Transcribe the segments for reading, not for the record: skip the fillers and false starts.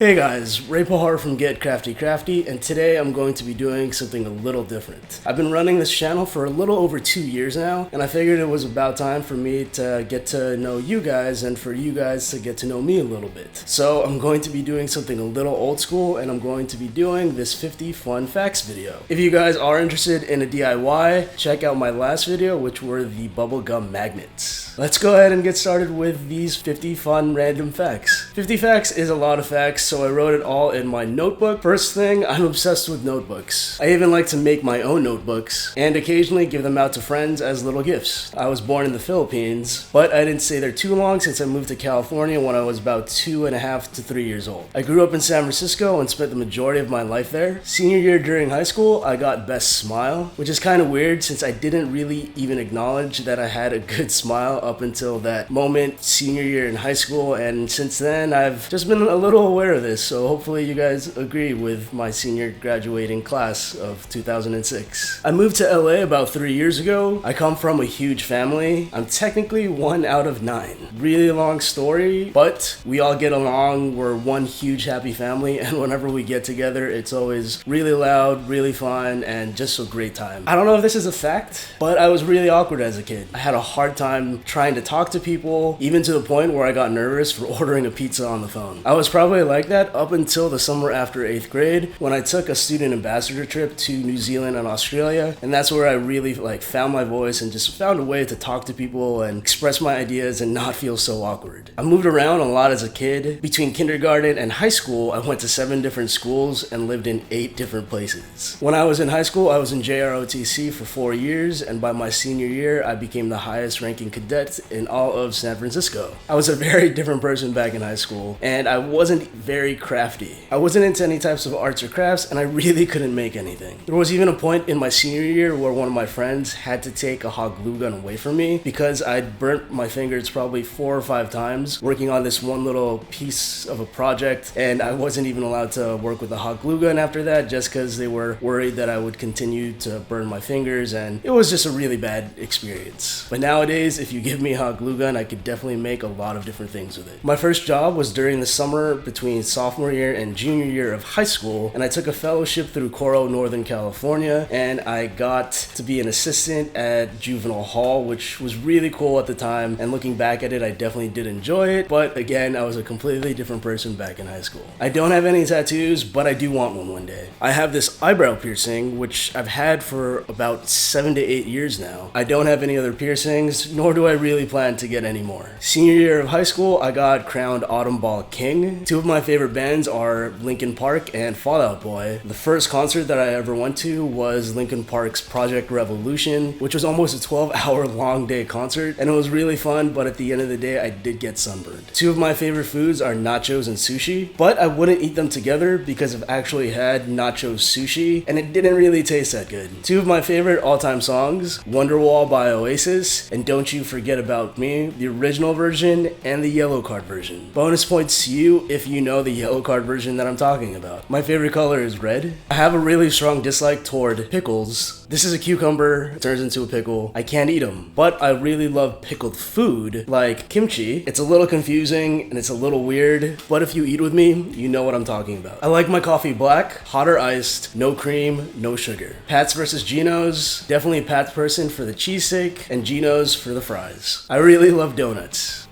Hey guys, Ray Pahar from Crafty Crafty, and today I'm going to be doing something a little different. I've been running this channel for a little over 2 years now, and I figured it was about time for me to get to know you guys and for you guys to get to know me a little bit. So I'm going to be doing something a little old school, and I'm going to be doing this 50 fun facts video. If you guys are interested in a DIY, check out my last video, which were the bubblegum magnets. Let's go ahead and get started with these 50 fun random facts. 50 facts is a lot of facts, so I wrote it all in my notebook. First thing, I'm obsessed with notebooks. I even like to make my own notebooks and occasionally give them out to friends as little gifts. I was born in the Philippines, but I didn't stay there too long since I moved to California when I was about 2.5 to 3 years old. I grew up in San Francisco and spent the majority of my life there. Senior year during high school, I got Best Smile, which is kind of weird since I didn't really even acknowledge that I had a good smile up until that moment, senior year in high school, and since then I've just been a little aware of this, so hopefully you guys agree with my senior graduating class of 2006. I moved to LA about 3 years ago. I come from a huge family. I'm technically 1 out of 9. Really long story, but we all get along. We're one huge happy family, and whenever we get together, it's always really loud, really fun, and just a great time. I don't know if this is a fact, but I was really awkward as a kid. I had a hard time trying to talk to people, even to the point where I got nervous for ordering a pizza on the phone. I was probably like that up until the summer after 8th grade when I took a student ambassador trip to New Zealand and Australia, and that's where I really found my voice and just found a way to talk to people and express my ideas and not feel so awkward. I moved around a lot as a kid. Between kindergarten and high school, I went to 7 different schools and lived in 8 different places. When I was in high school, I was in JROTC for 4 years, and by my senior year, I became the highest ranking cadet in all of San Francisco. I was a very different person back in high school, and I wasn't very crafty. I wasn't into any types of arts or crafts, and I really couldn't make anything. There was even a point in my senior year where one of my friends had to take a hot glue gun away from me because I'd burnt my fingers probably 4 or 5 times working on this one little piece of a project, and I wasn't even allowed to work with a hot glue gun after that just because they were worried that I would continue to burn my fingers, and it was just a really bad experience. But nowadays, if you give me a hot glue gun, I could definitely make a lot of different things with it. My first job was during the summer between sophomore year and junior year of high school, and I took a fellowship through Coro, Northern California, and I got to be an assistant at juvenile hall, which was really cool at the time, and looking back at it, I definitely did enjoy it, but again, I was a completely different person back in high school. I don't have any tattoos, but I do want one day. I have this eyebrow piercing, which I've had for about 7 to 8 years now. I don't have any other piercings, nor do I really plan to get any more. Senior year of high school, I got crowned Autumn Ball King. 2 of my favorite bands are Linkin Park and Fall Out Boy. The first concert that I ever went to was Linkin Park's Project Revolution, which was almost a 12-hour long day concert, and it was really fun, but at the end of the day, I did get sunburned. 2 of my favorite foods are nachos and sushi, but I wouldn't eat them together because I've actually had nachos sushi, and it didn't really taste that good. 2 of my favorite all-time songs, Wonderwall by Oasis, and Don't You Forget About Me, the original version and the yellow card version. Bonus points to you if you know the yellow card version that I'm talking about. My favorite color is red. I have a really strong dislike toward pickles. This is a cucumber, it turns into a pickle. I can't eat them, but I really love pickled food like kimchi. It's a little confusing and it's a little weird, but if you eat with me, you know what I'm talking about. I like my coffee black, hot or iced, no cream, no sugar. Pat's versus Geno's, definitely Pat's person for the cheesesteak and Geno's for the fries. I really love donuts.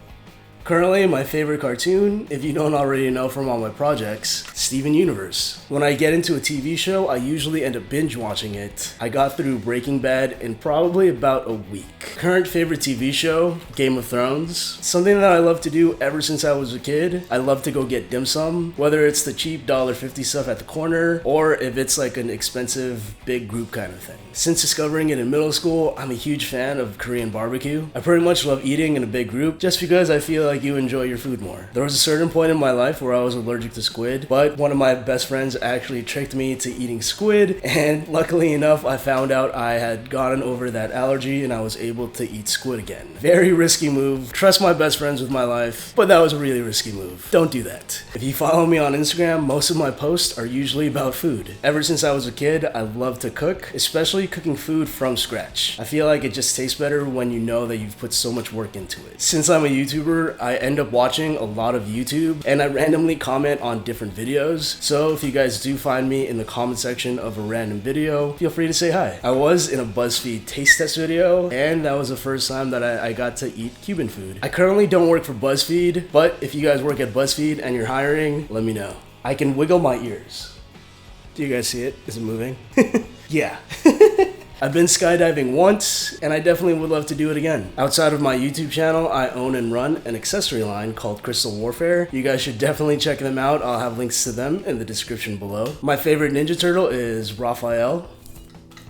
Currently, my favorite cartoon, if you don't already know from all my projects, Steven Universe. When I get into a TV show, I usually end up binge watching it. I got through Breaking Bad in probably about a week. Current favorite TV show, Game of Thrones. Something that I love to do ever since I was a kid. I love to go get dim sum, whether it's the cheap $1.50 stuff at the corner, or if it's like an expensive big group kind of thing. Since discovering it in middle school, I'm a huge fan of Korean barbecue. I pretty much love eating in a big group just because I feel like you enjoy your food more. There was a certain point in my life where I was allergic to squid, but one of my best friends actually tricked me to eating squid, and luckily enough, I found out I had gotten over that allergy and I was able to eat squid again. Very risky move. Trust my best friends with my life, but that was a really risky move. Don't do that. If you follow me on Instagram, most of my posts are usually about food. Ever since I was a kid, I love to cook, especially cooking food from scratch. I feel like it just tastes better when you know that you've put so much work into it. Since I'm a YouTuber, I end up watching a lot of YouTube and I randomly comment on different videos. So if you guys do find me in the comment section of a random video, feel free to say hi. I was in a BuzzFeed taste test video and that was the first time that I got to eat Cuban food. I currently don't work for BuzzFeed, but if you guys work at BuzzFeed and you're hiring, let me know. I can wiggle my ears. Do you guys see it? Is it moving? Yeah. I've been skydiving once, and I definitely would love to do it again. Outside of my YouTube channel, I own and run an accessory line called Crystal Warfare. You guys should definitely check them out. I'll have links to them in the description below. My favorite Ninja Turtle is Raphael.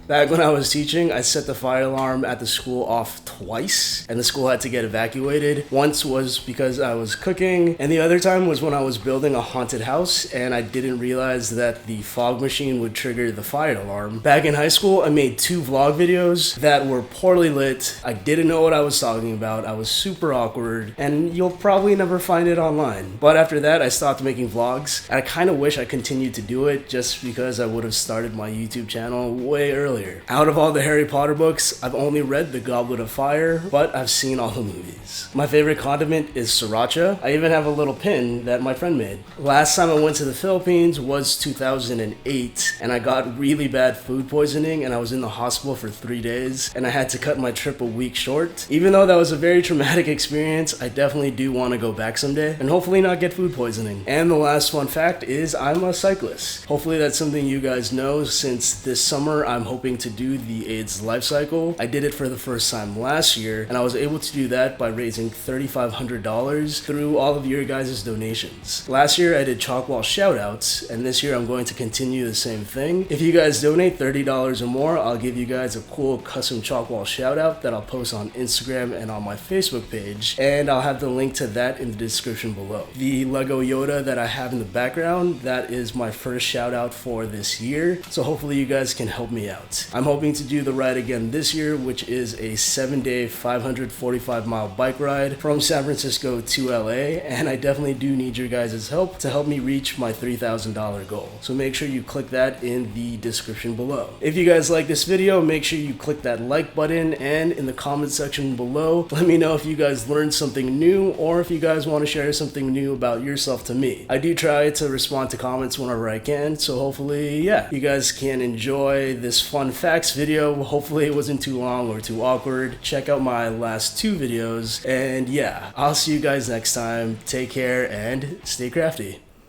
Back when I was teaching, I set the fire alarm at the school off twice, and the school had to get evacuated. Once was because I was cooking, and the other time was when I was building a haunted house, and I didn't realize that the fog machine would trigger the fire alarm. Back in high school, I made 2 vlog videos that were poorly lit. I didn't know what I was talking about. I was super awkward, and you'll probably never find it online. But after that, I stopped making vlogs, and I kind of wish I continued to do it just because I would have started my YouTube channel way earlier. Out of all the Harry Potter books, I've only read The Goblet of Fire, but I've seen all the movies. My favorite condiment is sriracha. I even have a little pin that my friend made. Last time I went to the Philippines was 2008, and I got really bad food poisoning, and I was in the hospital for 3 days, and I had to cut my trip a week short. Even though that was a very traumatic experience, I definitely do want to go back someday, and hopefully not get food poisoning. And the last fun fact is I'm a cyclist. Hopefully that's something you guys know, since this summer I'm hoping to do the AIDS life cycle. I did it for the first time last year, and I was able to do that by raising $3,500 through all of your guys' donations. Last year I did chalk wall shoutouts, and this year I'm going to continue the same thing. If you guys donate $30 or more, I'll give you guys a cool custom chalk wall shoutout that I'll post on Instagram and on my Facebook page, and I'll have the link to that in the description below. The Lego Yoda that I have in the background, that is my first shoutout for this year, so hopefully you guys can help me out. I'm hoping to do the ride again this year, which is a 7-day, 545-mile bike ride from San Francisco to LA, and I definitely do need your guys' help to help me reach my $3,000 goal. So make sure you click that in the description below. If you guys like this video, make sure you click that like button, and in the comment section below, let me know if you guys learned something new or if you guys want to share something new about yourself to me. I do try to respond to comments whenever I can, so hopefully, yeah, you guys can enjoy this fun facts video. Hopefully it wasn't too long or too awkward. Check out my last 2 videos, and yeah, I'll see you guys next time. Take care and stay crafty.